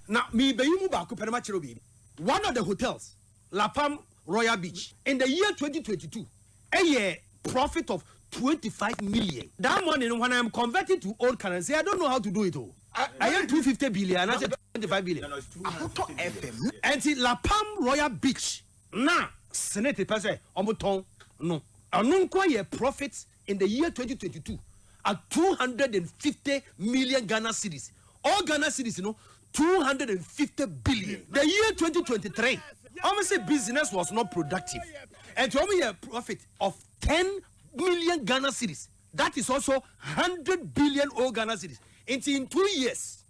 Now, me be you back one of the hotels, La Palm Royal Beach, in the year 2022, a year profit of 25 million. That money, when I'm converted to old currency, I don't know how to do it all. I am 250 billion, and I said 25 billion. And see, La Palm Royal Beach, now, Senate person, no. A profit in the year 2022 at 250 million Ghana cedis. All Ghana cedis, 250 billion. The year 2023, almost business was not productive. And to only a profit of 10 million Ghana cedis. That is also 100 billion all Ghana cedis. In 2 years,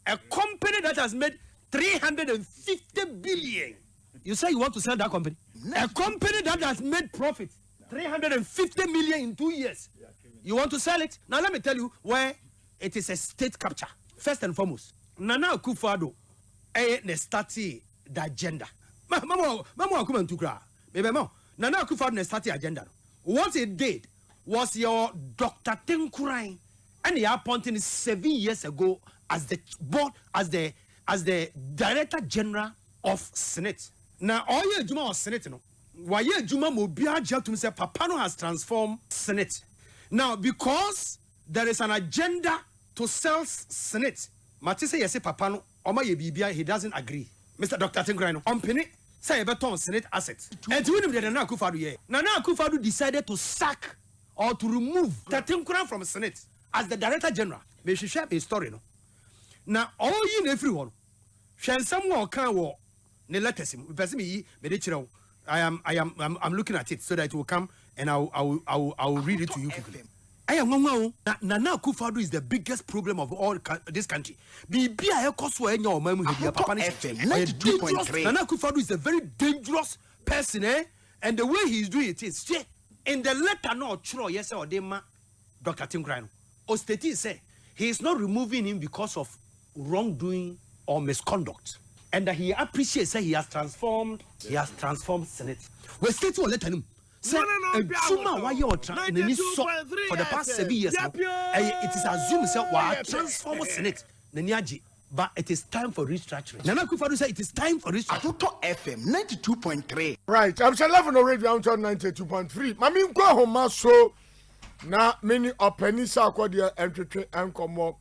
a company that has made 350 billion. You say you want to sell that company? A company that has made profit 350 million in 2 years. You want to sell it? Now let me tell you where it is a state capture. First and foremost, Nana Akufo-Addo started the agenda. Nana Akufo-Addo started the agenda. What it did was your Dr. Tenkurai, and he appointed 7 years ago as the board, as the Director General of Senate. Now all your Juma was Senate, why your Juma Mobia Jatum say Papano has transformed Senate. Now because there is an agenda to sell Senate, Mati say yes, Papano, Oma Yebibia, he doesn't agree. Mr. Dr. Tengrino, Penny, say a beton Senate assets. And to win the Nana Akufo-Addo, Nana Akufo-Addo decided to sack or to remove Tatenkura from Senate as the Director General. May she share a story, no? Now, all you everyone, shall someone can walk, ne letters him, I'm looking at it so that it will come and I will read it to you quickly. Nana Akufo-Addo is the biggest problem of all this country. Nana Akufo-Addo is a very dangerous person, and the way he's doing it is in the letter no true yes or dema Dr. Tingrano. Osteti say he is not removing him because of wrongdoing or misconduct, and that he appreciates that he has transformed Senate. We state will let him. For the past 7 years, it is assumed that transform Senate. But it is time for restructuring. Nana Akufo-Addo said it is time for restructuring. FM 92.3. Right, I'm saying 11 already on 92.3. Mami nkwa homa so na many openisa akwadia entwetwe enkomo.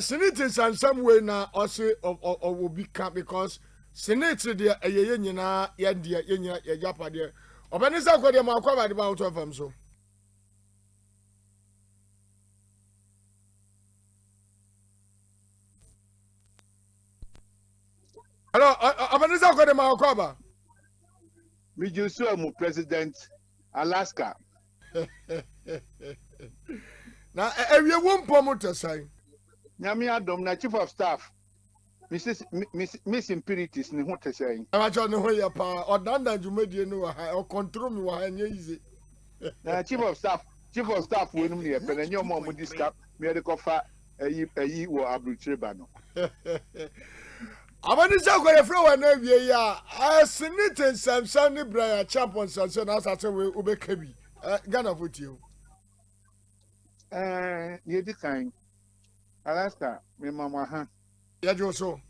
Senate is in some way na also will be because Senate there ye nyina ye dia ye nyina ye japa there. Openisa akwadia ma akwa ba de ba out of am so. Hello, Abanisa ko de ma akwaba. Mi Josu mu President Alaska. Na ewie wompo motosan. Nyame adom na Chief of Staff. Miss Impurities ni ho tesan. Abacho ne ho ya pa odanda dwumadie no wa ha o control mi wa ha nye easy. Na Chief of Staff we no ne pe na nyom mo discuss me de kofa ayi wo abrucheba no. Abanisa ko ye fro wa na wie ya Senate Samson ni Brian Chapon Samson asase we obeka bi Ghana vote ye di kan Alaska me mama ha ya jo so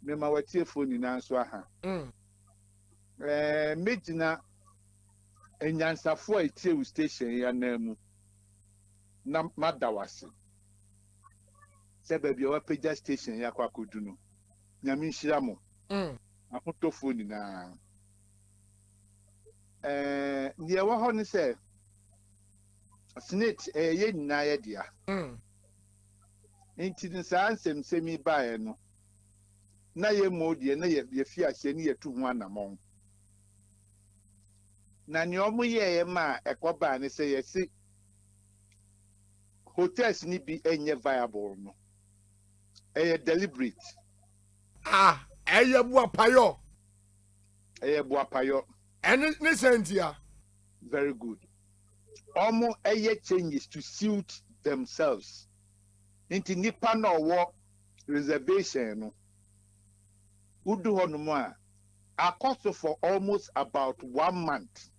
me ma watie phone na so aha mejina enyansafo etie station ya na mu na madawase se ba bi o page station ya kwa kodu no nyame nhira mo akoto phone na nie wa ho ni se Senate ye nyina ye dia enti ni sa ansem semi bae no na ye modie na ye fi ahye ni ye tu ho anamon na ne omo ye ma ekoba ni se ye si hotels ni bi enye viable no deliberate eye buapayo and ni sentia very good omo changes to suit themselves into nipa no wo reservation no udu hono a cost for almost about 1 month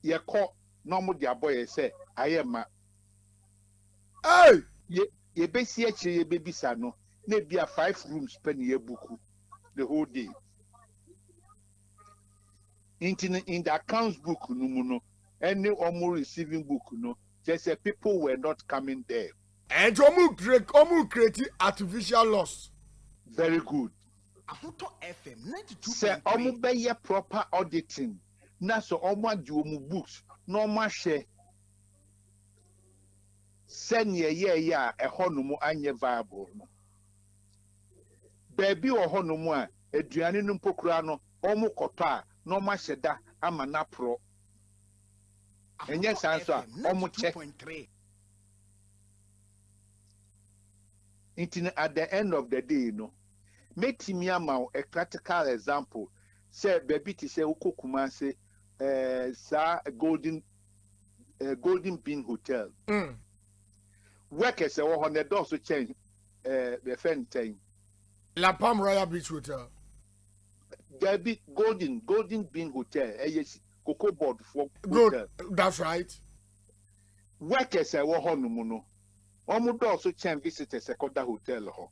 ye ko no mo dia boy say ayema ye besi eche ye bebisa no na bia 5 rooms pe ne buku the whole day in the accounts book no mu no any omo receiving book no just say people were not coming there and omu create artificial loss. very good. Ahoto FM 92.3. Say omo be ye proper auditing na so omo adi omo books no omo share senior ye a eho no mu anye viable no baby oho no mu a aduane no mpokura no omo koto a no omo hyeda ama na pro enye sanso a omo check it at the end of the day no make me a practical example say baby ti say ukokuma say sa golden bean hotel workers say 100 dollars to change the friend thing La Palm Royal Beach Hotel. Baby golden bean hotel yes cocoa board for good hotel. That's right. Workers say wo hono mu no omo doors to change visitors sekota hotel ho.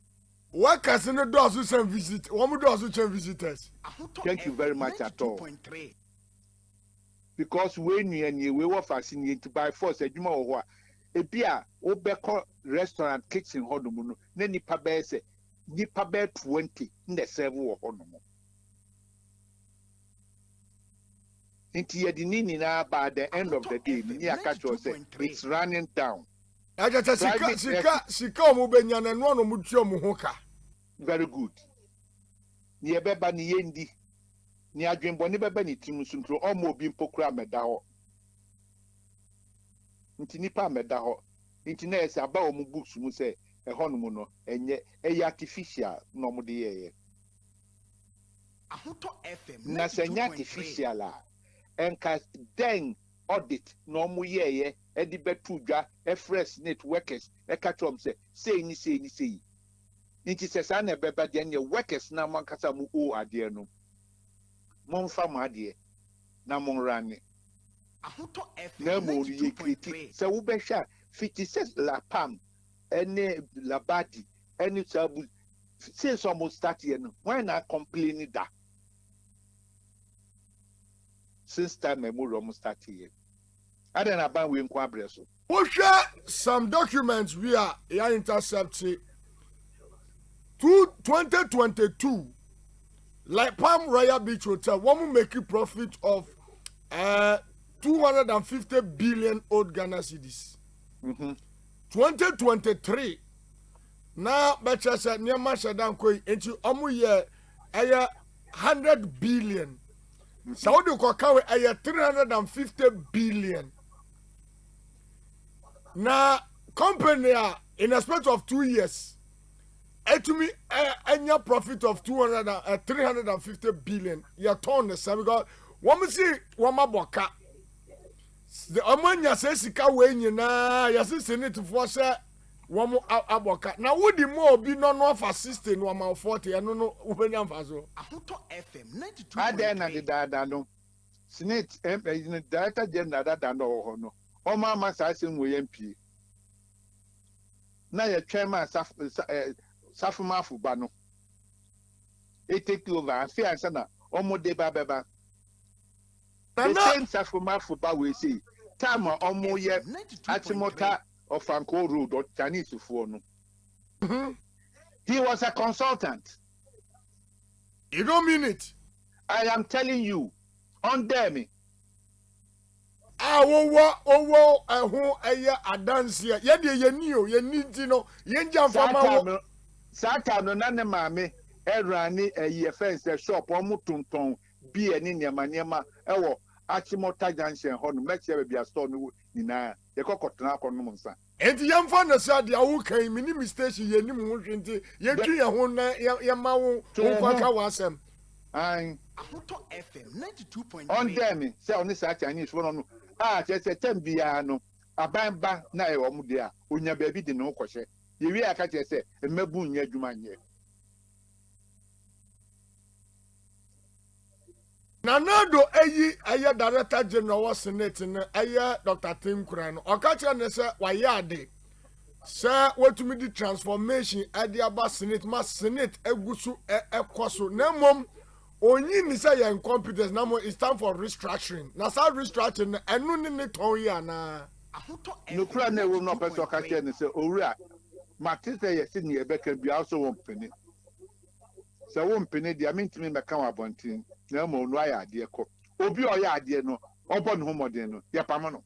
Workers in the doors to send visit. One doors to change visitors. Thank you very much at all. Because when you we were fascinated by force adwuma wo ho a bia obeko restaurant kitchen ho no mu no na nipa be say nipa be 20 in the serve wo ho no mu. Inti yedini na by the end of the day ni akacho say it's running down. Aja sika omo benya na no mu tuo mu ho ka. Very good. Ni ebeba ni yendi. Ni adwenbo ni beba ni timu suntro omo obi mpokura meda ho. Nti nipa meda ho. Nti na ese aba omo books mu se eho no mu no enye artificial no mo de ye. Ahoto FM Na se artificial a enka den audit no mo ye edi betu dwa fresh networkers e ka trom say ni nti se sa na beba de ne workers na mo kasa mu o ade no mo mfa mo ade na mo rane Ahoto FM na mo ye kriti se wo be hwa 56 la pam ene labadi ene sabu since almost start here no why na complain that since time me almost start here I don't know we nkwa breso We share some documents we are intercepted 2022 like Palm Royal Beach Hotel one make a profit of 250 billion old Ghana cedis. 2023 now better said near Mashadan koi into omu ye 100 billion. Saudi Kokawe 350 billion. Now company in a space of 2 years to me annual profit of 350 billion. You turn the same because one see one boka. The amanya says sika we nyina yasi senate for say one more aboka. Now would the more be no for assistant one more 40 and no ubenya faso. Ahoto FM 92.3. Ada na de dada no. Senate director general dada no ho no. O ma ma sa se nwo MP. Na ye chairman safuma fuba no. E take over afi ansa na omo de ba beba. The same safuma fuba we say time omo ye Achimota of Franco Road or Chinese for no. He was a consultant. You don't mean it. I am telling you, on me. Owo adansia ye de ye ni o ye ni ti no ye njam fama wo Satan no na ne maame erani ye fence shop omo tonton bi eni niema ewo Achimota junction ho no meche be store no nyina ye kokotena akono nsa enti ye mfa na sa de awu kan mini station ye ni mu hwenti ye twi ye ho na ye ma wo kwa ka wasem an Ahoto FM 92.3. on me say on sa Chinese for no che tem bia no aban ba na e wo mu de a onya ba bi de no kwhye ye wi aka che say mabu nya adwuma nye Nanado ayi director general was senate ne ayi Dr. Tim Kuran o ka che ne se wa ya de sir what to me the transformation at the aba senate ma senate egusu ekoso na mom onyi ni say your incompetence na mo it's time for restructuring na sa restructuring enu ni ton ya na Ahotɔ no kura na ewu no person ka share ni say owura mate say yes ni ebeka bi also won pene say won pene dia mentimi meka wa bontin na mo no aya ade ko obi o ya ade no obo no homoden no ye pam no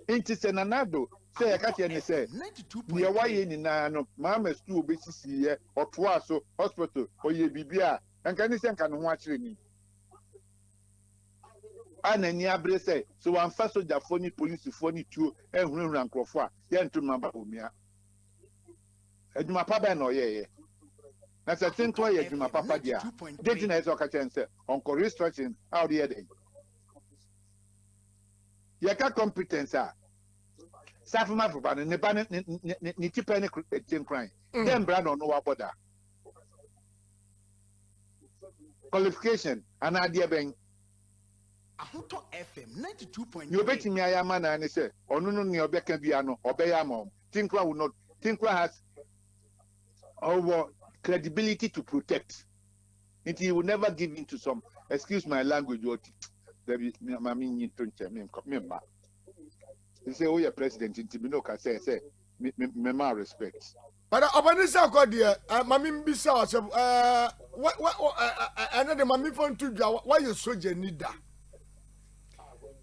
inti se nanado say ka share ni say ni wa ye ni na no mama stu obesisi ye otoa so hospital oye bibia enka ni se nka no ho akire ni anani abre say so wan fa soldier for ni police for ni tuo ehunhun ankrofo a ye ntu mamba omia adwuma papa na oyeye na se tinko ye adwuma papa dia deti na eso ka chense onko restructuring how the day ye ka competence a safuma foba ne ba ni tipa ne tin crime dem bra no wa border qualification and adie ben Ahotɔ FM 92.3. you bet me I man and say onu no ne obeka bia no obeya mom tinkwa will not tinkwa has our credibility to protect it. He will never give in to some excuse my language what there be mama ni to nche me ma he say oh your president intibino ka say me ma respect but obanisa ko de mami mbisa o se what another mami fon to dwa why you soldier need that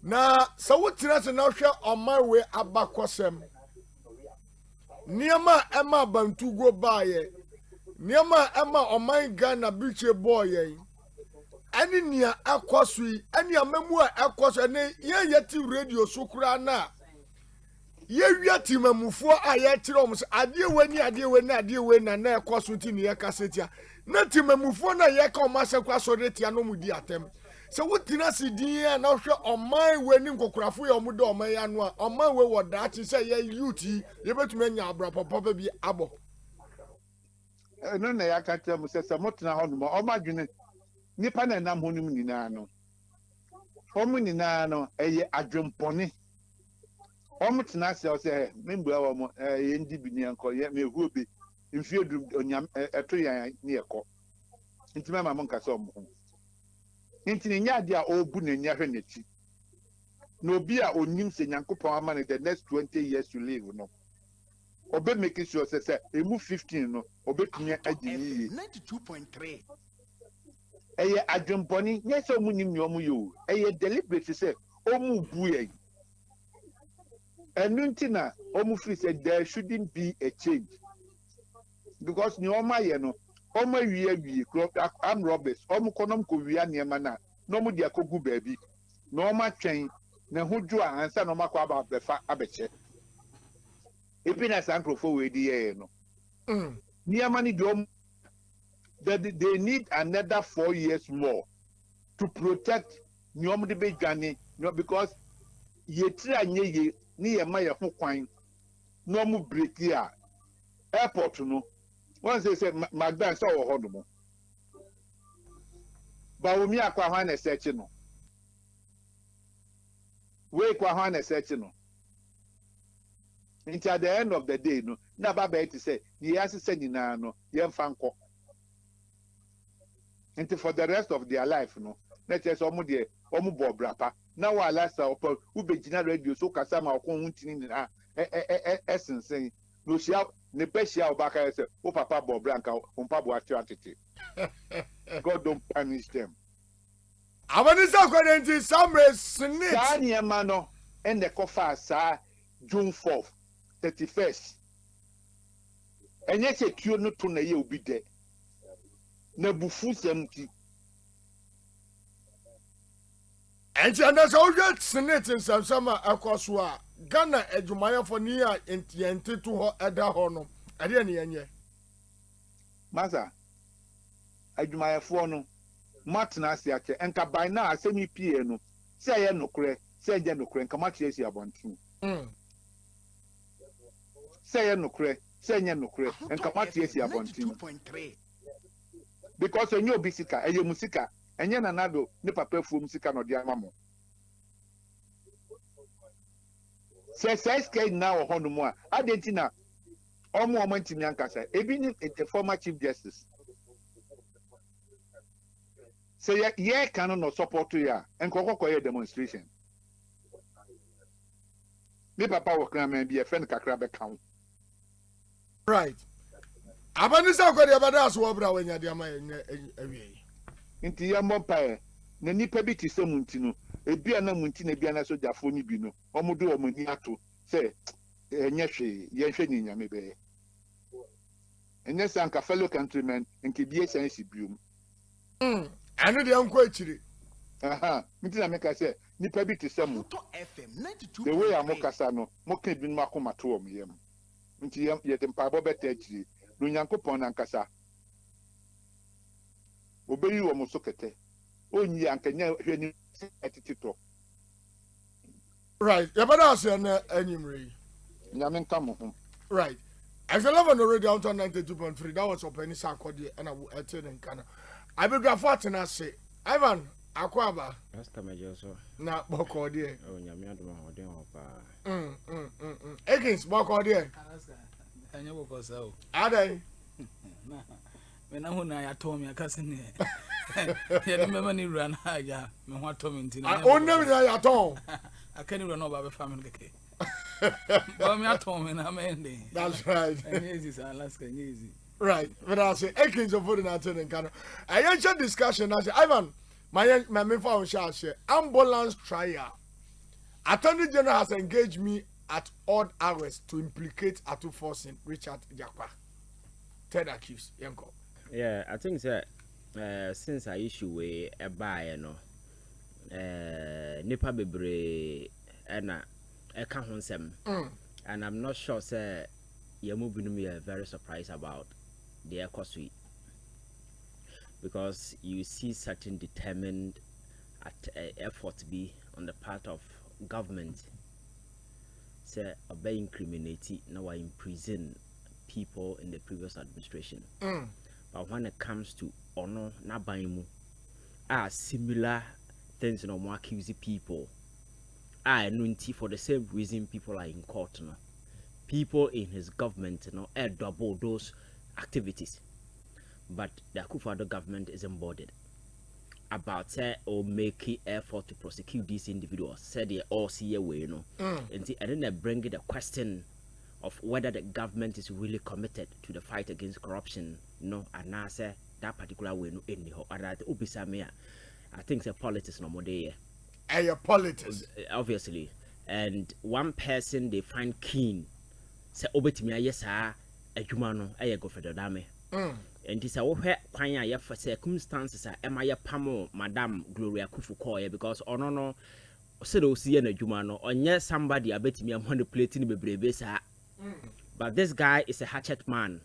na so wotina se na hwe on my way abakosem niema ema bantu go baaye niema ema on my Ghana biche boy yen ani nia akoso yi ani amamu a akoso ne ye yeti radio sukura na ye wiati mamufo a ye kire om se ade we na akoso ti ne ye kasetia na ti mamufo na ye ka o masekwa so de tia no mudi atem so wotina sidin na hwe oman we ni nkokurafo ye omude oman ya no a oman we woda chi say ye youth ye betumi anya abra papa bi abo no na ya ka tell say motena ho no o madwene nipa na nam ho nim nyina no omu nyina no eye adwempone omu tena say membu awo mo ye ndi bi ni anko ye mehu obi mfie du onyam eto yan ni ekọ ntima ma mo nkasa omo ho nti nya ade a obu na nya hwe neti na obi a onim se nyankopon ama the next 20 years to live no obe make sure say emu 15 no obetumi agini 92.3. eye adwemponi nye se omu nim ni omu yo eye deliberate say omu bu ye enu nti na omu free say there shouldn't be a change because ni oma ye no omo wie am robbers omo konom ko wi anema na no mo dia kogu baabi na oma twen na hoju a ansa na oma kwa ba befa abeche ebi na sankrofo we di ye no niema ni dom that they need another 4 years more to protect nyom de be dwane no because ye tira nye ye ni ye ma ye ho kwan no mo break ya airport no once they say Magdan so wo hodo mo ba omi akwa hwa na search no we kwa hwa na search no until at the end of the day no na baba it say ye asese nyina no ye mfa nko until for the rest of their life no na tell some de omu bo brapa na wa last opo ubegina radio so kasa ma okon huntini ni na esensen no sia ne pesia obaka say o papa bo branka o papa atete God don't punish them abanisa according Samuel Smith Daniel mano and the kofa sa June 4th 31st enye se tuo no to na ye obi de na bufu semti and under so get Senate in sama akoso a Ghana adwumayefo ni a entiente to ho eda ho no ade ne yenye masa adwumayefo no matna ase ake enka by na asemi pie no se ye nokre se je nokre enka matye esi abonten se ye nokre se nye nokre enka matye esi abonten because enye obisika eye musika enye nanado ne papa fuo musika no de amamo Says Alaskade now or Honumwa. I didn't know. Omo Ntimi even the former Chief Justice. Say, yeah, canon or support to ya, and Coco demonstration. Me papa will come and be a friend Kakrabe count. Right. Abanisa ko de bada so obra wanya de ama awie. Nti ya mompae na nipa bi ti semunti no ebia na munti na bia na so jafo ni bi no omodo omani ato se enye hwe ye hwe ni nyame be enye sanka fellow countrymen nke bi esensi biom Anu de anko akiri. aha nti na meka se nipa bi ti semu FM 92. the way amokasa no moka bi no akoma to omyem nti ye tempa bo beta akiri no nyankopon na nkasa obeyi wo muso kete onyi ankanya hwe ni etitito. Right. Ya bada so na anyimre. Nyame nka mo ho. Right. As I love on the radio on 92.3, that was Openi Sakodi and I tell in Kana. I be grafat and I say, Ivan, Aquaba. That's Kamajo, so. Na Boko dear. Oh, Yamia, or Against Boko dear. I never go so. Are they? When I told me a cousin here. I remember me run high, yeah. Me what told me. I own them at all. I can't run over the family. But me at home and I'm ending. That's right. And easy, Alaska, easy. Right. But I say, Ekins of food in attending Kana. I enjoyed discussion. I say, Ivan, my main phone shall say, ambulance trial. Attorney General has engaged me at odd hours to implicate Atu Forcing Richard Jakpa. Third accused. Yanko. Yeah, I think that since I issue a buy, Nipa Bebre and I can't them. And I'm not sure, sir, you're moving me very surprised about the eco suite because you see certain determined effort to be on the part of government. Say, obey incriminating now in prison people in the previous administration. But when it comes to honor, nabaimu, similar things no more accusing people. For the same reason people are in court now. People in his government double those activities. But the Akufo-Addo government is embodied about or make effort to prosecute these individuals. Said they all see a way, and then they bring the question of whether the government is really committed to the fight against corruption. No, and I say that particular way no anyhow. I think the politics no more there. Politics. Obviously. And one person they find keen say obetimi yes a adwuma no go for the dame. And this wo hwe kwan a for circumstances a ema ye pamo Madam Gloria Kufuor because no said o see na adwuma no onye somebody abetimi manipulating bebrebe sa. But this guy is a hatchet man.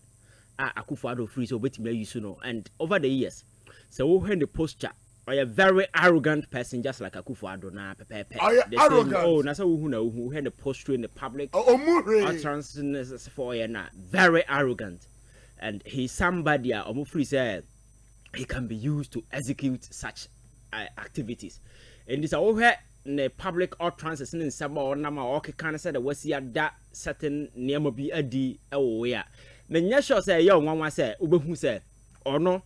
Akufo-Addo free so obetimi use no, and over the years so wo hwe the posture or a very arrogant person just like Akufo-Addo na pepe. Arrogant. Oh, na so who had the posture in the public. Utterances for na very arrogant, and he's somebody free said he can be used to execute such activities. And this all where the public utterances in some or nama or can say that was that certain name be a d where. Then yes, say young one say who said or no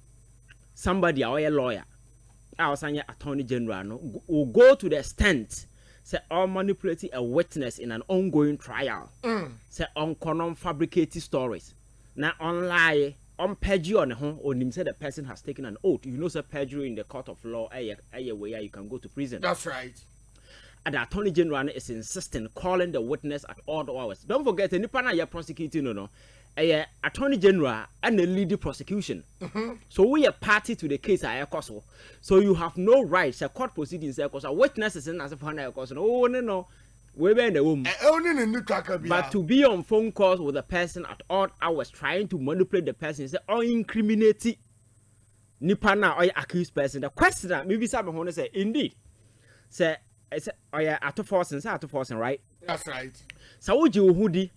somebody or a lawyer. Our senior attorney general will go to the extent say all manipulating a witness in an ongoing trial. Say on fabricated stories. Now online on perjury on him say the person has taken an oath. You know, say perjury in the court of law, where you can go to prison. That's right. And the attorney general is insisting calling the witness at all hours. Don't forget, any partner you're prosecuting, attorney general and the lead prosecution. So we are party to the case at Ekoso. So you have no rights. A court proceedings a witnesses and as a partner no. We were in the room. But to be on phone calls with a person at all hours trying to manipulate the person is or incriminate Nipana or accused person. The question that maybe someone say indeed. Say Atu Forcing, right? That's right. So would you hoodie?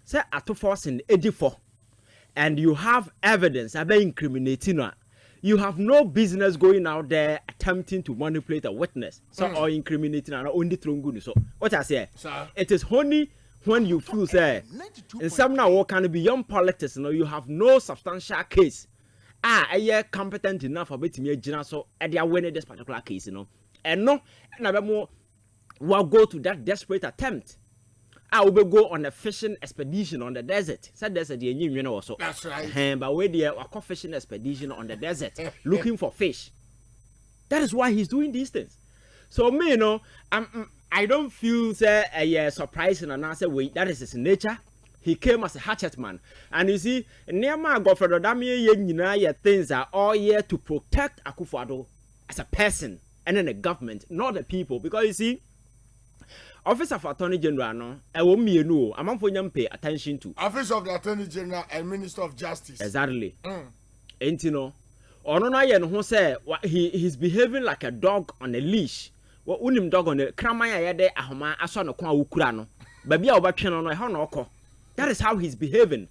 Say Atu Forcing 84, and you have evidence about incriminating. you have no business going out there attempting to manipulate a witness or incriminating and only throwing good. So what I say, it is only when you feel say in some now what can be beyond politics, you have no substantial case. Competent enough for me to so they are winning this particular case, and no, and more will go to that desperate attempt. I will go on a fishing expedition on the desert. Said desert, you know also. That's right. But where they are fishing expedition on the desert looking for fish. That is why he's doing these things. So me, I don't feel surprising and I say wait, that is his nature. He came as a hatchet man, and you see, near my Godfather Damien, things are all here to protect Akufo-Addo as a person and then the government, not the people, because you see. Office of Attorney General, no, I won't be no. I'm going pay attention to. Office of the Attorney General and Minister of Justice. Exactly. Ain't you know? Or no, I know who say he's behaving like a dog on a leash. What unim dog on the Kramaya yade ahoma aso no kwa ukurano. Baby a obatwe no no no ko. That is how he's behaving.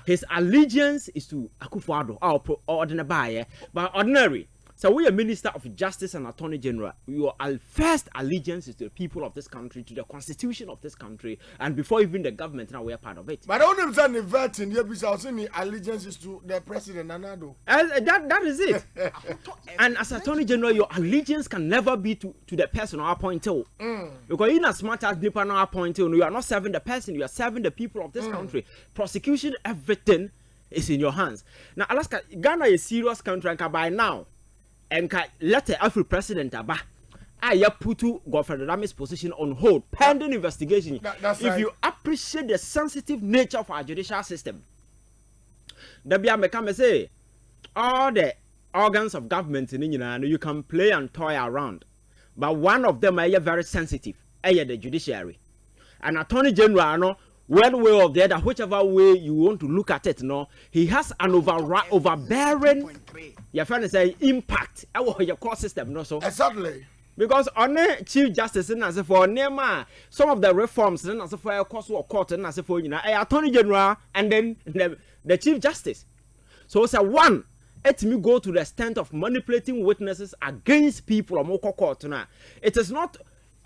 His allegiance is to Akufo-Addo or ordinary buyer, but ordinary. So we are Minister of Justice and Attorney General. Your first allegiance is to the people of this country, to the constitution of this country, and before even the government, now we are part of it. But I don't understand the vetting here because the allegiance is to the president Nanado. That is it. And as Attorney General, your allegiance can never be to the person or appointed. Because in as much as people are appointed, you are not serving the person, you are serving the people of this country. Prosecution, everything is in your hands. Now, Alaska, Ghana is a serious country, and by now. And let the Afri president aba. I put Godfrey Dami's position on hold pending investigation. If right. You appreciate the sensitive nature of our judicial system, say all the organs of government in England you can play and toy around, but one of them are very sensitive. The judiciary, and Attorney General no. One way or the other, whichever way you want to look at it, he has an overbearing, your friend say, impact over your court system, no so. Exactly. Because on the Chief Justice and as for Nema, some of the reforms, and as for a court, and as for Attorney General, and then the Chief Justice. So it's a one. Let me go to the extent of manipulating witnesses against people or more court now. It is not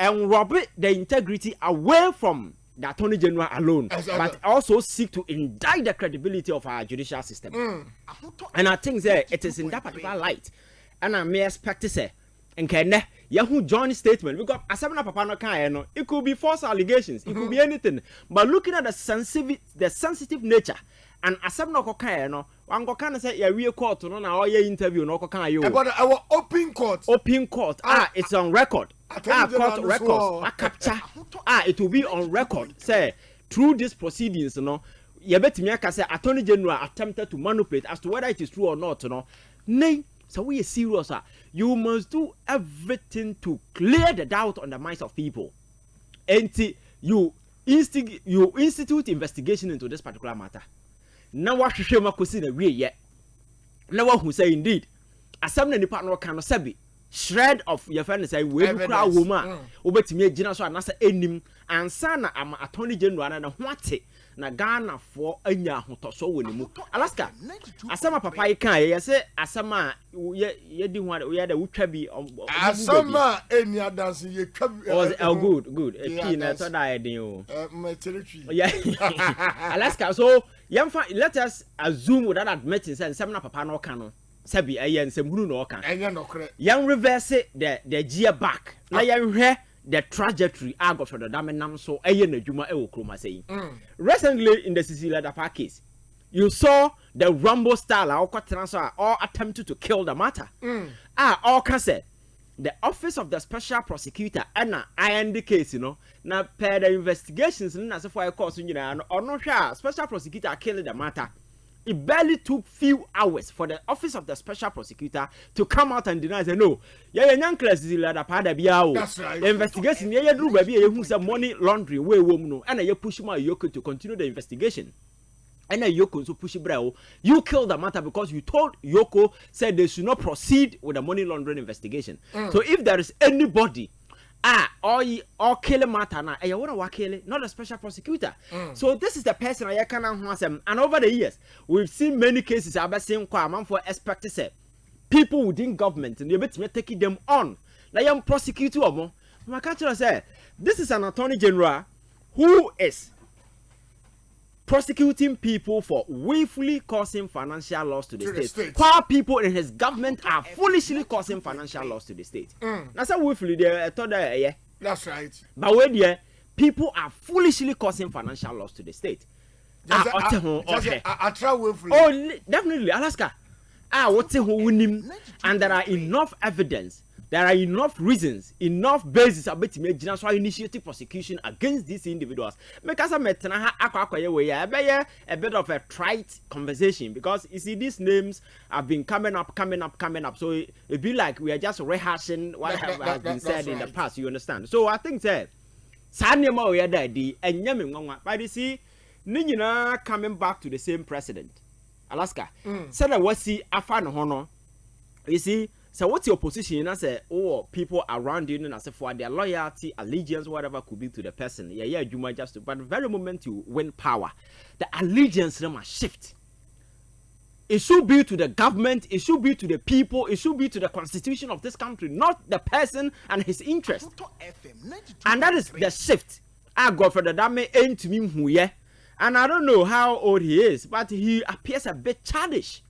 rob the integrity away from the Attorney General alone, but also seek to indict the credibility of our judicial system. And I think that it is in that particular light, and I may expect to say, and can Yahoo joint statement because as papa no can it could be false allegations, it could be anything, but looking at the sensitive nature. And asem no kokan no wan kokan say ya wie court no na all your interview no kokan you about our open court it's on record court records capture it will be on record say through these proceedings no you betimi aka say Attorney General attempted to manipulate as to whether it is true or not no nay so we are serious you must do everything to clear the doubt on the minds of people until you institute investigation into this particular matter. Now what you makosi na wie ye now who say indeed asem na nipa no kan no sabi shred of your friend say we kura woma obetimi agina so anasa enim ansa na am Attorney General na hwate na Ghana for anya hotoso wonimu Alaska asema papa yi kan ye say asema ye di ho ye da wutwa bi asema eni adanse ye twa bi good e na so da eden o my territory yeah Alaska so let us assume that admitting say some na papa no kan no sabi ayen semhunu no kan enya no kre yan reverse the gear back na yan hwe the trajectory of the damenam so ayen adwuma e wo kroma say recently in the Cecilia Dapa case you saw the rumble style all attempted to kill the matter all can say the office of the special prosecutor and I indicate now per the investigations na so for course or no special prosecutor killed the matter. It barely took few hours for the office of the special prosecutor to come out and deny say no young class is la part of that's right. The investigation do baby who some money laundry way no and you push my Yoko to continue the investigation. And then Yoko so push bro. You killed the matter because you told Yoko said they should not proceed with the money laundering investigation. So if there is anybody or kill a matter now, I want to kill it, not a special prosecutor. So this is the person I can and over the years we've seen many cases I've seen for expect to say people within government and you bet me taking them on. Now you prosecute you. My catcher say this is an attorney general who is prosecuting people for willfully causing financial loss to the state. While people in his government are foolishly causing financial loss to the state. That's how willfully they thought that, yeah. That's right. But when yeah, people are foolishly causing financial loss to the state. I try willfully. Oh, definitely, Alaska. What's him? And there are enough evidence. There are enough reasons, enough basis about to make initiative prosecution against these individuals. Because a bit of a trite conversation because you see these names have been coming up. So it be like we are just rehashing what has been said in the past. You understand? So I think that Sanema we are daddy and Yamin but you see, Nina coming back to the same president, Alaska. Said I was see a fan honor. You see. So what's your position? I say, oh, people around you, and I say for their loyalty, allegiance, whatever could be to the person. Yeah, you might just. But the very moment you win power, the allegiance must shift. It should be to the government. It should be to the people. It should be to the constitution of this country, not the person and his interest. And that is the shift. I go for the dame ain't to me who yeah, and I don't know how old he is, but he appears a bit childish.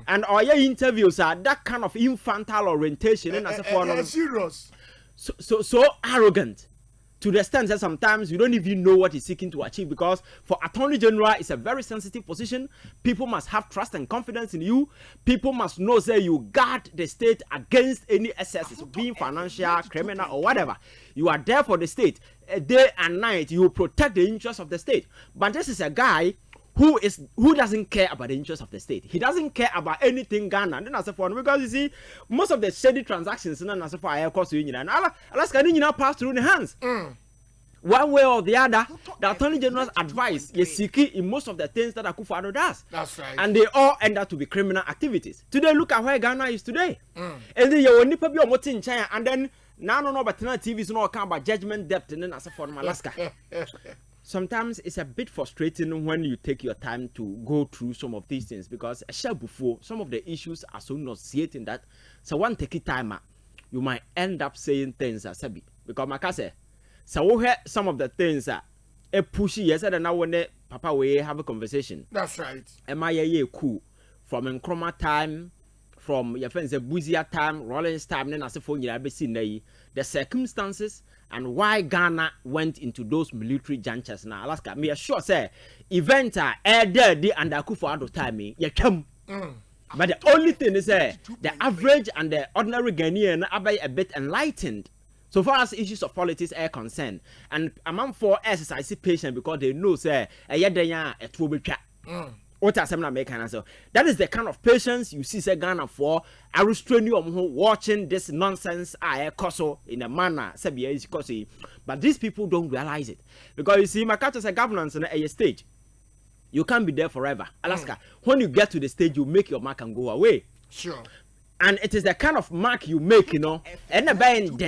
And all your interviews are that kind of infantile orientation and as a serious. So arrogant to the extent that sometimes you don't even know what he's seeking to achieve because for Attorney General it's a very sensitive position. People must have trust and confidence in you. People must know that you guard the state against any excesses, being financial, criminal or whatever. You are there for the state. Day and night you protect the interests of the state. But this is a guy who doesn't care about the interests of the state. He doesn't care about anything Ghana. And then as a for because you see most of the shady transactions and as a for air cost union and Alaskade pass through the hands. One way or the other, the Attorney General's advice is seeking in most of the things that Akufo-Addo does. That's right. And they all end up to be criminal activities. Today, look at where Ghana is today. And then you will nipa be on in China and then now no but TV is not about judgment depth and then as a for Alaska. Sometimes it's a bit frustrating when you take your time to go through some of these things because before some of the issues are so nauseating that so one take it time you might end up saying things as a bit because my say so we hear some of the that a pushy yesterday and now when papa we have a conversation. That's right. Am I cool from Nkrumah time, from your friends a busier time, Rollins time, then as a phone you have seen the circumstances and why Ghana went into those military junctures now. Alaska, me sure say event are there and Akufo-Addo time you come. But the only thing is the average and the ordinary Ghanaian are a bit enlightened so far as issues of politics are concerned. And among 4 exercise patient because they know say a trouble chat. That is the kind of patience you see say Ghana for I restrain you watching this nonsense in a manner but these people don't realize it because you see my country is a governance in a stage. You can't be there forever. Alaska, when you get to the stage you make your mark and go away. Sure. And it is the kind of mark you make, you know, and then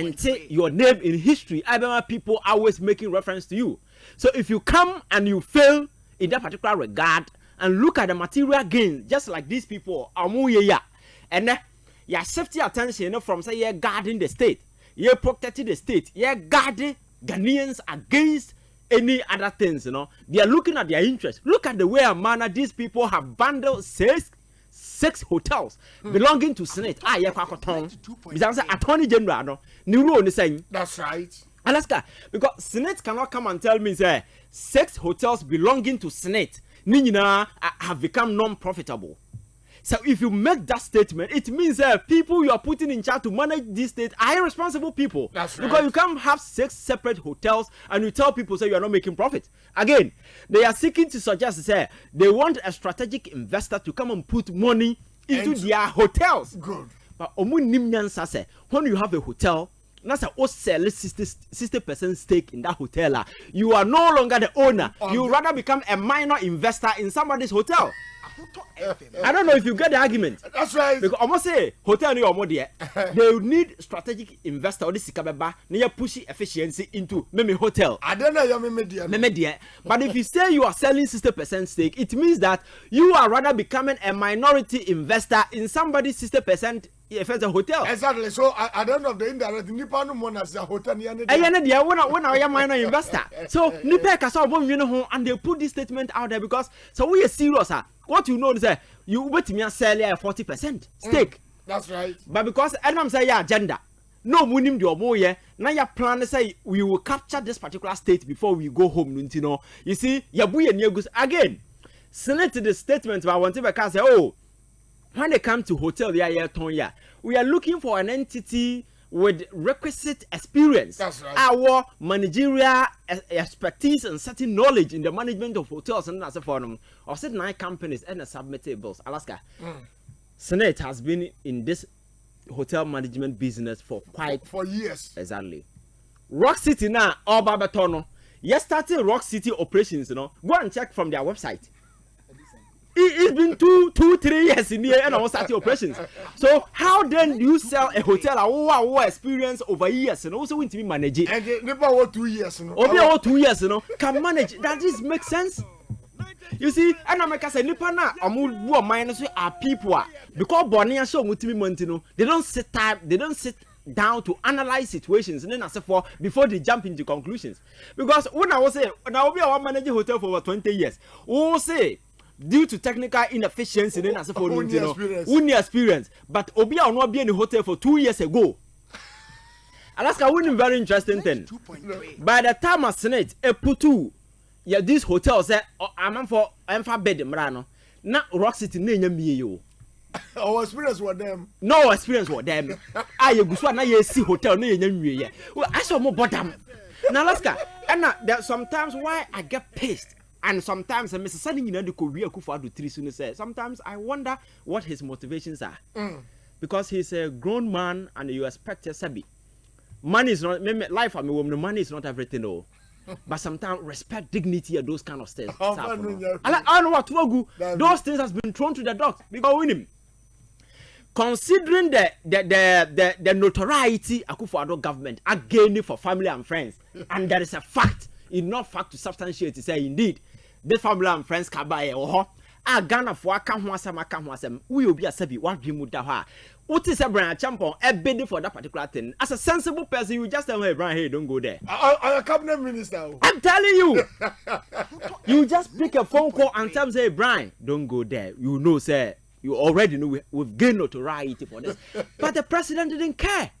your name in history. I remember people always making reference to you. So if you come and you fail in that particular regard and look at the material gain, just like these people, and your safety attention, you know, from say you're guarding the state, you're protecting the state, you're guarding Ghanaians against any other things, you know. They are looking at their interests. Look at the way and manner these people have bundled six hotels belonging to Senate. Because Attorney General, no, that's right. Alaska, because Senate cannot come and tell me say 6 hotels belonging to Senate have become non-profitable. So if you make that statement, it means that people you are putting in charge to manage this state are irresponsible people. That's right. Because you can't have 6 separate hotels and you tell people say you are not making profit. Again, they are seeking to suggest say they want a strategic investor to come and put money into their hotels. Good. But when you have a hotel, that's a sell 60% stake in that hotel. You are no longer the owner. You rather become a minor investor in somebody's hotel. I don't know if you get the argument. That's right. Because almost say hotel ni omo there. They need strategic investor or this sikabeba near pushing efficiency into maybe hotel. I don't know your media. But if you say you are selling 60% stake, it means that you are rather becoming a minority investor in somebody's 60% if it's a hotel. Exactly. So at the end of the indirect, nipa no more as a hotel. And they when I am minor investor. So nipa kasa obom you know and they put this statement out there because so we are serious. What you know is that you wait me sell a 40% stake. That's right. But because I'm say your agenda. No munim the omo ye na your plan say we will capture this particular state before we go home you know. You see yabu ye negus again. Senate the statement but I want to say oh when they come to hotel we are looking for an entity with requisite experience. That's right. Our managerial expertise and certain knowledge in the management of hotels and as a forum of certain 9 companies and submitted bills. Alaska. Senate has been in this hotel management business for years. Exactly. Rock City now, all Babatono. Yes, starting Rock City operations, you know. Go and check from their website. It's been 2-3 years in here and I was starting operations. So how then do you sell a hotel our experience over years and also want to be managing? And never over 2 years, you know. Over 2 years, you know, can manage. That just makes sense. You see, and I'm say nipa na amu minus are people because Bonnie show mutimi montino. They don't sit down to analyze situations and then as for before they jump into conclusions. Because when I was say now we are managing hotel for over 20 years. We say due to technical inefficiency then as for only experience. But Obi will not be in the hotel for 2 years ago. Alaska winning very interesting thing. By the time I Senate putu this hotel say I'm for bed mrano. Na Rock City na me yo. Our experience with them. No experience with them. I you go na ye see hotel na ye ye. I saw more bottom. Now Alaska and there sometimes why I get pissed. And sometimes Mr. Sani you know the Korea Kufa do 3 soon say sometimes I wonder what his motivations are. Because he's a grown man and you expect a sabi. Money is not life I mean money is not everything though. But sometimes respect, dignity and those kind of things. I know what those things has been thrown to the dogs because win him. Considering the notoriety Akufo-Addo government again for family and friends, and there is a fact, enough fact to substantiate to say indeed this family and friends can buy a Ghana for a we will be a sebi what dream would have. What is a brand champion a bidding for that particular thing? As a sensible person, you just tell her, Brian, hey, don't go there. I'm a cabinet minister. I'm telling you. You just pick a phone call and tell say, Brian, don't go there. You know, sir, you already know we've gained notoriety for this. But the president didn't care.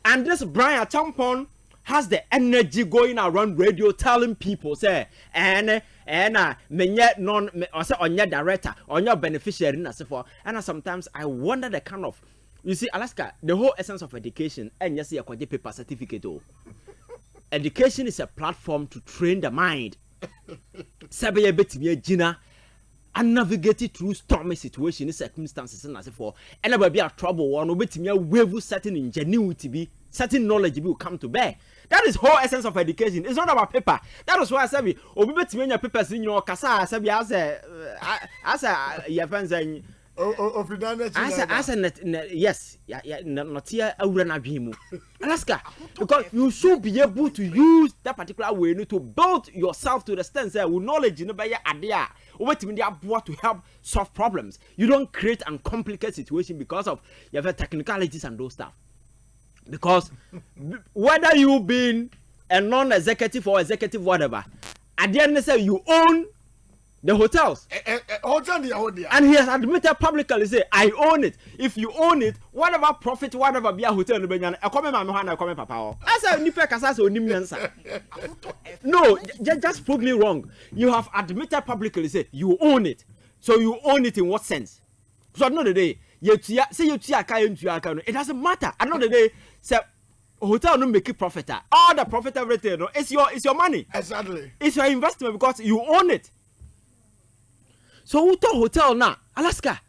And this Brian Champon has the energy going around radio telling people, say, and menye non or say on your director, on your beneficiary, and so forth. And sometimes I wonder the kind of you see, Alaska, the whole essence of education, and yes, you get paper certificate. Education is a platform to train the mind. Sabe bit me Gina and navigate it through stormy situations, circumstances, and so forth. And never be a trouble one, bit me a wave certain ingenuity be certain knowledge will come to bear. That is whole essence of education. It's not about paper. That is why I said we obey your papers in your casa. I said as a your friends and yes, not here. Alaska, because you should be able to use that particular way to build yourself to the extent that with knowledge you know by your idea. What to help solve problems. You don't create and complicate situation because of your technicalities and those stuff. Because whether you been a non-executive or executive whatever, at the end they say you own the hotels. And he has admitted publicly, say I own it. If you own it, whatever profit, whatever be a hotel, no, just prove me wrong. You have admitted publicly, say you own it. So you own it in what sense? So at the end of the day, it doesn't matter. At the end of the day, say hotel no make it profit. All the profit everything, no, it's your money. Exactly. It's your investment because you own it. So hotel now, Alaska,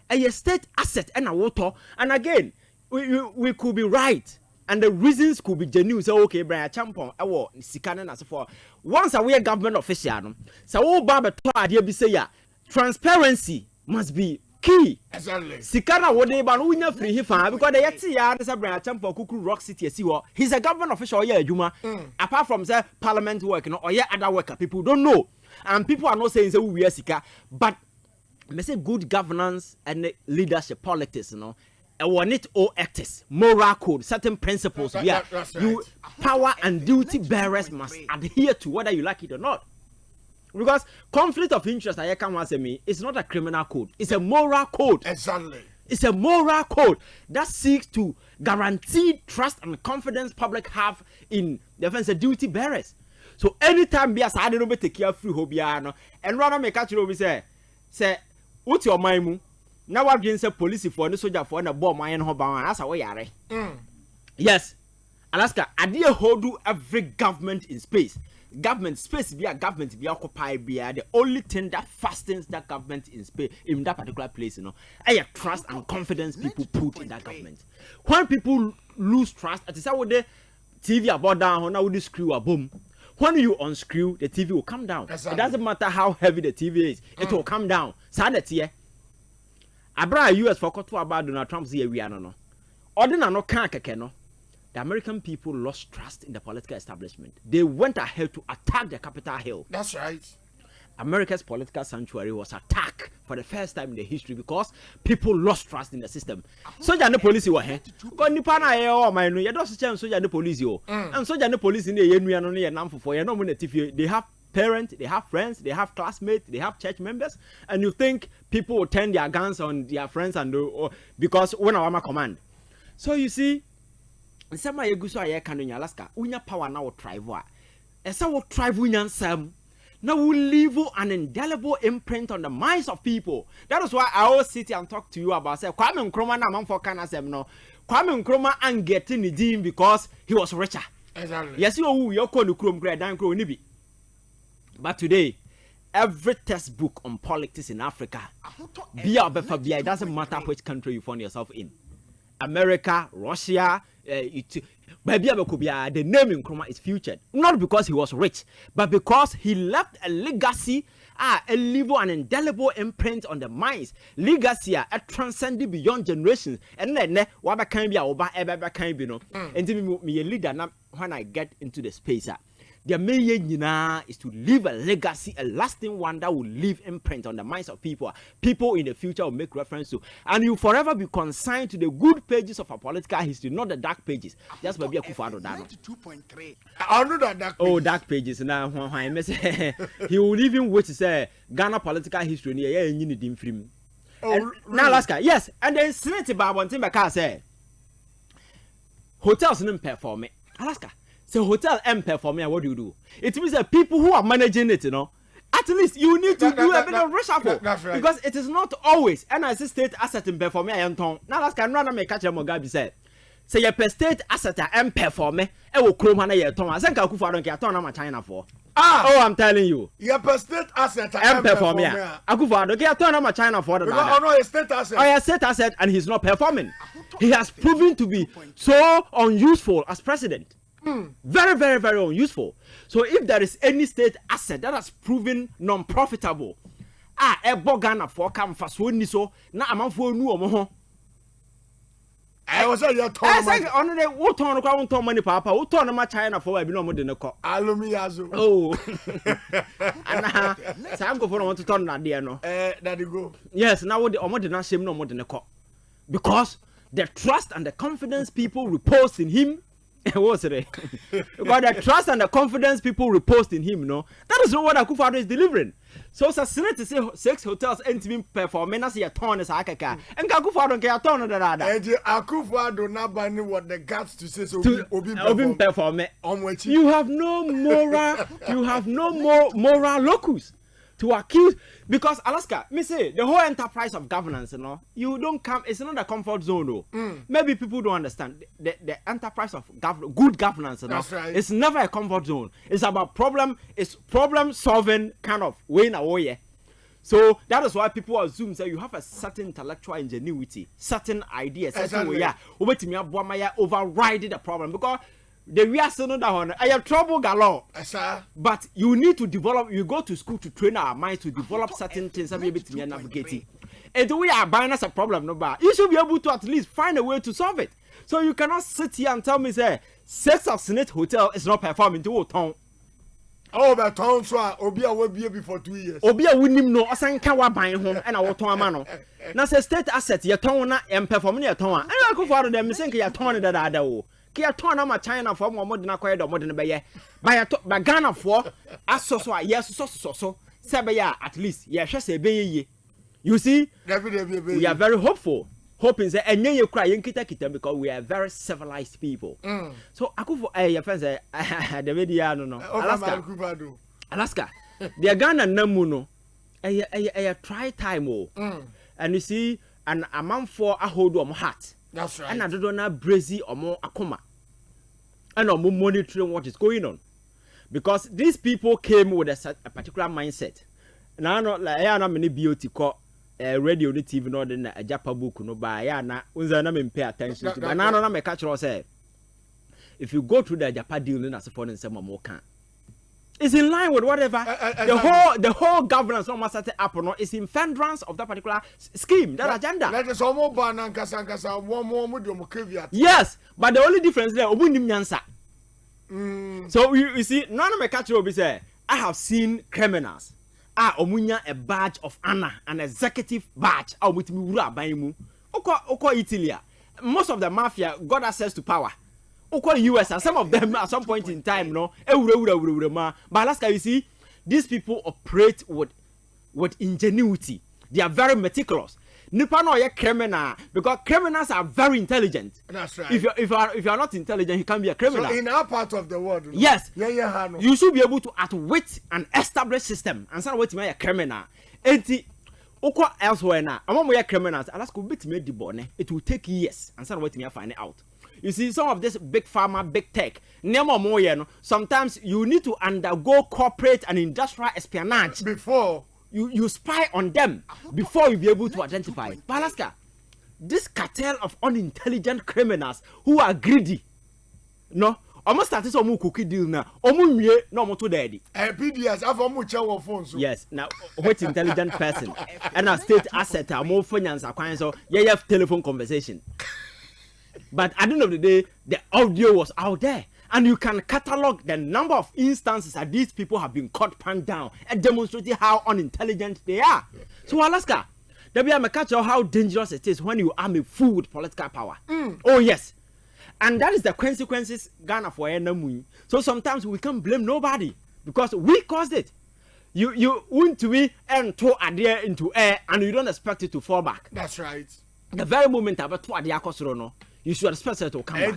a state asset and a water. And again, we could be right. And the reasons could be genuine. So okay, Brian Champon, I Sikanen as for once a government official. So Baba idea be say transparency must be key. Exactly. Sikana what they ban we not free because they yet see Brian Champon Kuku Rock City he's a government official Juma. Apart from say parliament work or other worker, people don't know. And people are not saying say we are Sika, but I say good governance and leadership politics, want it all actors, moral code, certain principles. That's You right. power and duty bearers must adhere to whether you like it or not. Because conflict of interest, I can once me, it's not a criminal code. It's a moral code. Exactly. It's a moral code that seeks to guarantee trust and confidence public have in defense of duty bearers. So anytime be as I don't take care free hobiano and rather make catch you say what's your mind? Now I've been say police for the soldier for the bomb my own hobby as a way are. Yes, Alaska, I dear hold every government in space. Government space be a government be occupied be the only thing that fastens that government in space in that particular place, you know. I trust and confidence people put in that government. When people lose trust, at the the TV about down, now would screw a boom. When you unscrew, the TV will come down. Exactly. It doesn't matter how heavy the TV is, it will come down. Sanity. Abra US for to about Donald Trump's here we are no. Ordinary no can't no. The American people lost trust in the political establishment. They went ahead to attack the Capitol Hill. That's right. America's political sanctuary was attacked for the first time in the history because people lost trust in the system. Soldier and the police were here. But Nippon you don't see soldier and the police and soldier and the police in the Yenuan for you know they have parents, they have friends, they have classmates, they have church members, and you think people will turn their guns on their friends and because when our command. So you see, some of you go so in Alaska, we have power now tribe. And so what tribe we some. Now we leave an indelible imprint on the minds of people. That is why I always sit and talk to you about say Kwame Nkrumah na man for Kanasem no. Kwame Nkrumah and getting the dean because he was richer. Exactly. Yes, you call the Krum grade dan Kro nibi. But today, every textbook on politics in Africa, it doesn't matter which country you find yourself in. America, Russia, the name Nkrumah is featured. Not because he was rich, but because he left a legacy, a livable and indelible imprint on the minds. Legacy a transcending beyond generations. And then what can be over ever can be no. And me a leader now when I get into the space. The main is to leave a legacy, a lasting one that will leave imprint on the minds of people. People in the future will make reference to, and you forever be consigned to the good pages of our political history, not the dark pages. Just maybe a Kufado Dano. I know that dark pages. Oh, dark pages. Now, he will even wait to say Ghana political history near you need him free. Oh, now, Alaska, yes, and then Senate about one thing I can say. Hotels didn't perform it. Alaska. So hotel empire for me, what do you do? It means that people who are managing it, you know, at least you need to do a bit of reshuffle. That's right. Because it is not always, and I say state asset in for me, I am told. Now that's can run make catch them Mugabe said. Say your per state asset empire for me, I will chrome and I told. I think I could for don't care turn China for. Oh, I'm telling you. Your per state asset empire for me. I could for don't care turn China for the. Oh no, a state asset. Oh, a state asset, and he's not performing. He has proven to be so unuseful as president. Very, very, very unuseful. So if there is any state asset that has proven non-profitable, a Ghana for come fast one so na a man for new omo. I was at your time. I said on the what on money, Papa. What on my China for I be no more than a cop. Alumiazo. Oh, and I'm going for want to turn that there no. That you go. Yes, now what the omo did not shame no more than a cop because the trust and the confidence people repose in him. What's it? Because the trust and the confidence people repose in him, no, that is not what Akufo-Addo is delivering. So, it's a Senate to say 6 hotels ain't even performing as a ton as Akaka. And Akufo-Addo can turn on the other. And Akufo-Addo not banning what the guts to say so. Obi perform. You have no moral. You have no more moral locus to accuse, because Alaska, me say the whole enterprise of governance, you know, you don't come. It's not a comfort zone, though. Maybe people don't understand the enterprise of good governance. You know, that's right. It's never a comfort zone. It's about problem. It's problem solving kind of way in a way. So that is why people assume that you have a certain intellectual ingenuity, certain ideas, certain way. Yeah, override the problem because. The we are still not that one. I have trouble galore. But you need to develop. You go to school to train our minds to develop certain things and be able to navigate it. And we are buying us a problem, no bar. You should be able to at least find a way to solve it. So you cannot sit here and tell me say 6 of Senate hotel is not performing to town. Oh, but town so Obia will be before 2 years. Obi a wunim no osanka wa ban ho e na woton ama no. Na say state asset ye ton na em perform na ye ton a. E ko for dem say ye ton da da da wo. Ki ye ton na ma China for mo de na koye do mo de ne be ye. Ba Ghana for aso so a yes so say be ya at least ye hwe say be ye. You see? We are very hopeful. Hoping say enye ye kra ye kita because we are very civilized people. So akufo your friend say the media no Alaska the Ghana namu no try time and you see an amount for a hold on heart. That's right. And I don't know brazy or more akoma and I'm monitoring what is going on because these people came with a particular mindset. Now not like I am many beauty call radio ni TV no de na ajapa book no ba ya na unza na me pay attention to but now na me catch you say if you go through the ajapa deal na for them say more can it's in line with whatever the whole governance almost set up no is in furtherance of that particular scheme that agenda. Let us all more ban and kasa one more with your caveat. Yes, but the only difference there obunim nyansa. So you see none of me catch you be say I have seen criminals omunya a badge of honor, an executive badge. Oko Italy. Most of the mafia got access to power. Oko US and some of them at some point in time, no. But Alaska, you see, these people operate with ingenuity. They are very meticulous. Nipa no ye criminal because criminals are very intelligent. That's right. If you are not intelligent, you can't be a criminal. So in our part of the world, yes, no. You should be able to outwit an established system and say what you a criminal. Enti oko elsewhere na among your criminals, Alaska will be made the bone. It will take years and say what you find out. You see, some of this big pharma, big tech, sometimes you need to undergo corporate and industrial espionage before. You spy on them before you be able to identify. But Alaska, this cartel of unintelligent criminals who are greedy, no, almost started some cookie deal now. No to daddy. PDS, I've almost your phone. Yes, now what intelligent person and a state asset are more finance acquiring so you have telephone conversation. But at the end of the day, the audio was out there. And you can catalog the number of instances that these people have been caught pan down and demonstrating how unintelligent they are. So Alaska, there be a catch of how dangerous it is when you arm a fool with political power. Oh yes. And that is the consequences Ghana for enemy. So sometimes we can't blame nobody because we caused it. You want to be and throw idea into air and you don't expect it to fall back. That's right. The very moment I throw idea no. You should expect it to come back.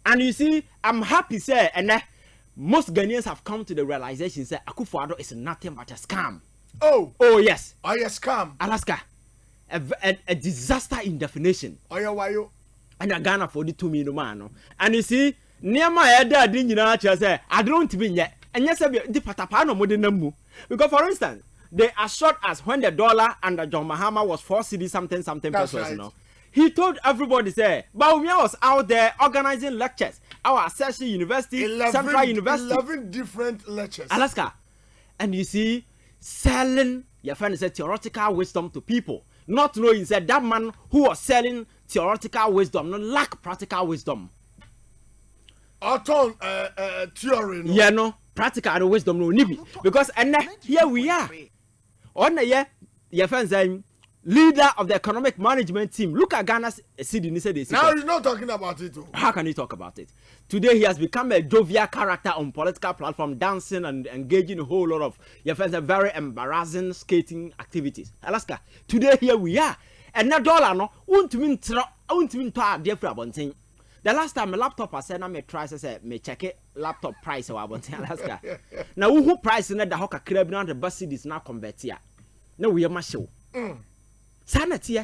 And you see, I'm happy, sir, and most Ghanaians have come to the realization that Akufo-Addo is nothing but a scam. Oh yes. Oh yes, scam. Alaska, a disaster in definition. Oh yeah, why you? And a Ghana for the 2 million man. And you see, near my head, I didn't say I don't be yet. And yes, the patapano more than because for instance. They assured us when the dollar under John Mahama was 4 cedi something pesos, right. You know. He told everybody, say, Baumia was out there organizing lectures. Our Accession University, Central University. 11 different lectures. Alaska. And you see, selling, your friend said, theoretical wisdom to people. Not knowing that that man who was selling theoretical wisdom, no lack practical wisdom. Theory, no? Yeah, no. Practical wisdom, no nibi. Because and here we are. On the year, your friends saying leader of the economic management team. Look at Ghana's city. Now he's not talking about it. How can he talk about it? Today he has become a jovial character on political platform, dancing and engaging a whole lot of your friends are very embarrassing skating activities. Alaska. Today here we are. And now dollar no won't mean to dear for abonting. The last time my laptop I said I may try say me check it laptop price or abonting Alaska. Now who price in the hoka crab now the bus is now convert here. No we are show. Sanity.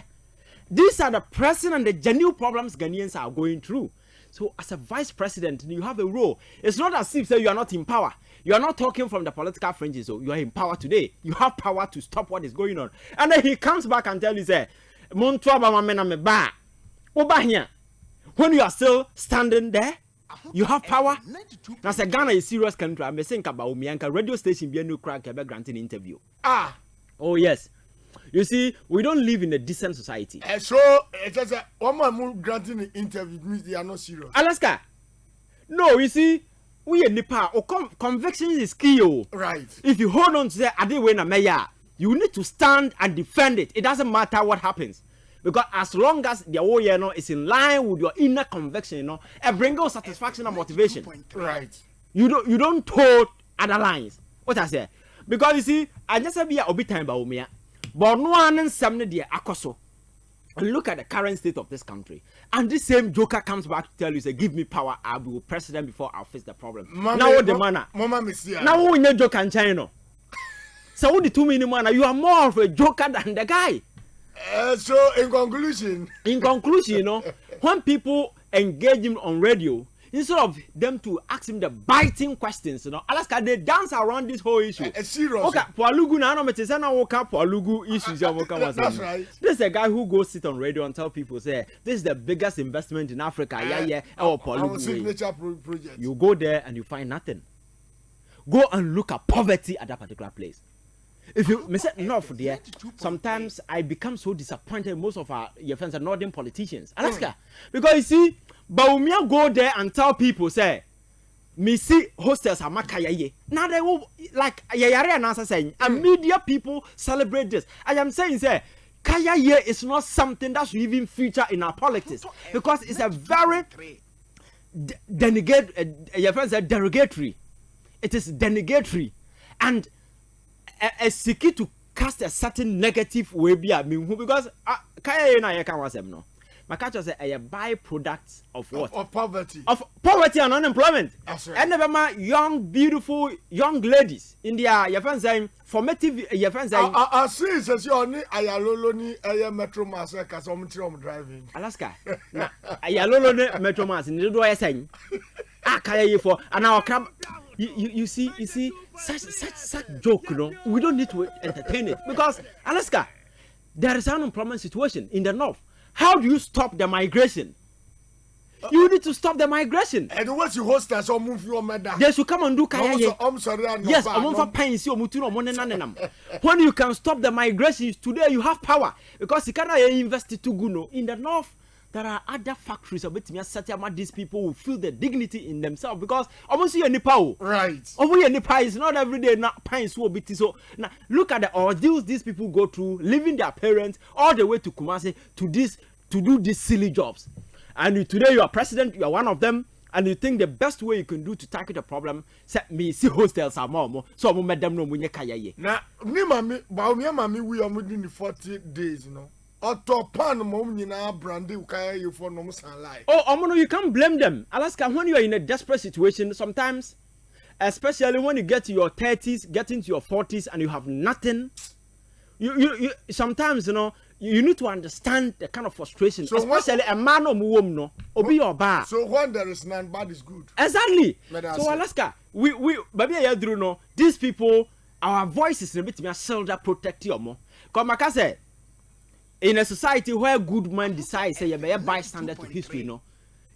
These are the pressing and the genuine problems Ghanaians are going through. So as a vice president, you have a role. It's not as if say you are not in power. You are not talking from the political fringes. So you are in power today. You have power to stop what is going on. And then he comes back and tells you, say, when you are still standing there, you have power. Now, say Ghana is a serious country. I'm saying about Umianka radio station be a new crack granting interview. Oh yes. You see, we don't live in a decent society. So, it says one more granting the interview means they are not serious. Alaska, No, you see, we are nipa. Conviction is key. Right. If you hold on to that, I didn't win a mayor. You need to stand and defend it. It doesn't matter what happens. Because as long as the whole is in line with your inner conviction, it brings you satisfaction and motivation. Right. You don't hold other lines. What I say? Because you see, I just be a bit time about me. But no one and some dear akoso. And look at the current state of this country. And this same joker comes back to tell you, say, give me power, I'll be president before I'll face the problem. Now what the manner? Now who in your joker and China? So what the 2 million man, you are more of a joker than the guy. So in conclusion, when people engage him on radio, instead of them to ask him the biting questions, Alaskade, they dance around this whole issue. Serious. Okay, Poalugu now, Poalugu issues. That's right. This is a guy who goes sit on radio and tell people, say, this is the biggest investment in Africa. Our Poalugu. Signature project. You go there and you find nothing. Go and look at poverty at that particular place. If you miss it enough there, sometimes I become so disappointed. Most of our your friends are northern politicians. Alaska, because you see, Baumia go there and tell people, say, me see hostels are makayaye. Now they will like yayare and answer saying, and media people celebrate this. I am saying, say, kayaye is not something that should even feature in our politics because it's a very your friends are derogatory. It is denegatory and a seeking to cast a certain negative way because kaya na yeka wasem no my catcher say a byproduct of what of poverty and unemployment. That's right. And never young beautiful young ladies in their your friends saying formative your friends saying see says you only ayalolo ni aye metro mass ka so mtiri driving Alaska na ayalolo ni metro mass ni do saying kaya ye for and our crab. You see such joke, we don't need to entertain it because Alaska, there is an unemployment situation in the north. How do you stop the migration? You need to stop the migration. And once you host us, or move your mother, they should come and do kaya. Yes, when you can stop the migration today, you have power because you cannot invest it to Guno in the north. There are other factories of it. These people will feel the dignity in themselves because almost you nipa. Right. Over nipa is not every day. Not pines so bit. So now look at the ordeals these people go through, leaving their parents all the way to Kumasi to do these silly jobs. And today you are president. You are one of them. And you think the best way you can do to tackle the problem, set me see hostels are more. So I'm madam no munye kaya ye. Now, me mami, we are within 40 days, Pan mom nyina brandy ukaya you for no lie. Oh, you can't blame them. Alaska, when you are in a desperate situation, sometimes, especially when you get to your 30s, get into your 40s, and you have nothing, you sometimes you need to understand the kind of frustration. So especially a man or woman, obi your bar. So when there is none, bad is good. Exactly. So Alaska, we baby these people, our voices a bit me shoulder protect you more. Because Maka said. In a society where good man decides say you be a bystander to history,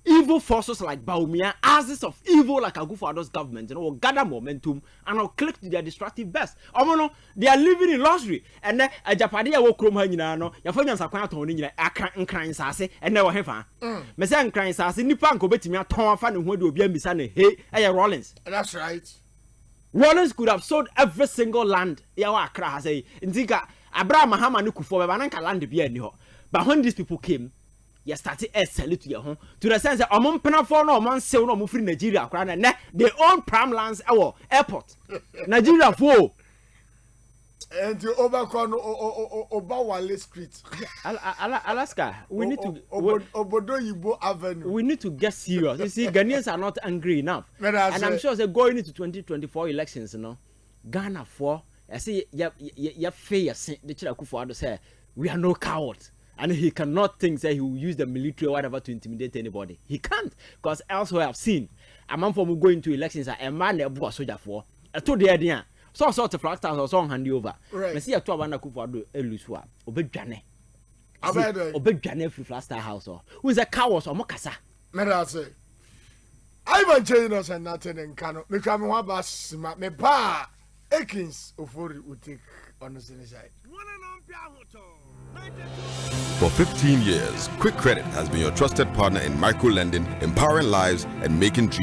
evil forces like Baumia, asses of evil like a go for those governments, will gather momentum and will click to their destructive best. They are living in luxury, and then a Japadia will chrome her, your friends are quite on a crying sassy, and never have Messan crying sassy, Nipan go bet me a ton of fun who will be a missing hey, Rollins. That's right. Rollins could have sold every single land, Yawa has a Zika. Abraham Mahama Nukufo, Bananka land be any ho. But when these people came, you started a salute to your home to the sense that Amon Penafon or Man Sel no Mufri Nigeria, and they own prime lands our airport. Nigeria for and you overcome Obawale Street. Alaska, we need to Obodo Yibo Avenue. We need to get serious. You see, Ghanaians are not angry enough. And I'm sure they're going into 2024 elections, Ghana for I say, yeah, fair. The Chirakufu say we are no cowards, and he cannot think that he will use the military or whatever to intimidate anybody. He can't, because elsewhere I've seen a man from going to elections, a man a boy soldier for. I told the idea. So sort of fractals or song hand over. Right. I see a 12 Kufu Elusua, Obedjane. Obedjane free Flaster House or who is a coward or Mokasa. May say, Ivan Janos and nothing in Kano. Me come one bus, me pa. Akins Ofori will take on the side. For 15 years, Quick Credit has been your trusted partner in micro lending, empowering lives, and making dreams.